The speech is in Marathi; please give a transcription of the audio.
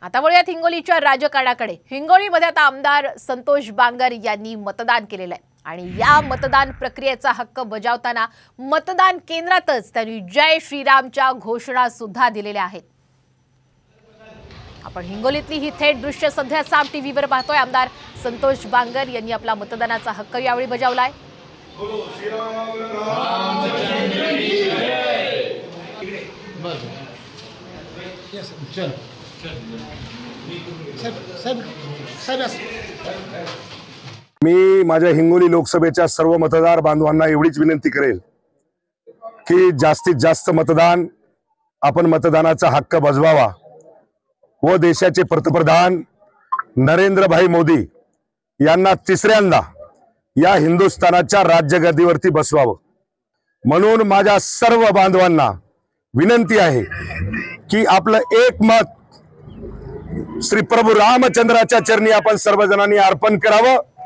आता वळूयात हिंगोलीच्या राजकारणाकडे। हिंगोलीमध्ये आता आमदार संतोष बांगर यांनी मतदान केलेलं आहे आणि या मतदान प्रक्रियेचा हक्क बजावताना मतदान केंद्रातच त्यांनी जय श्रीरामच्या घोषणा सुद्धा दिलेल्या आहेत। आपण हिंगोलीतली ही थेट दृश्य सध्या साम टीव्हीवर पाहतोय। आमदार संतोष बांगर यांनी आपला मतदानाचा हक्क यावेळी बजावलाय। मी माझ्या हिंगोली लोकसभेच्या सर्व मतदार बांधवांना एवढीच विनंती करेल की जास्तीत जास्त मतदान आपण मतदानाचा हक्क बजवावा व देशाचे पंतप्रधान नरेंद्रभाई मोदी यांना तिसऱ्यांदा या हिंदुस्थानाच्या राज्यगादीवरती बसवावं। म्हणून माझ्या सर्व बांधवांना विनंती आहे की आपलं एक मत श्री प्रभू रामचंद्राच्या चरणी आपण सर्वजणांनी अर्पण करावं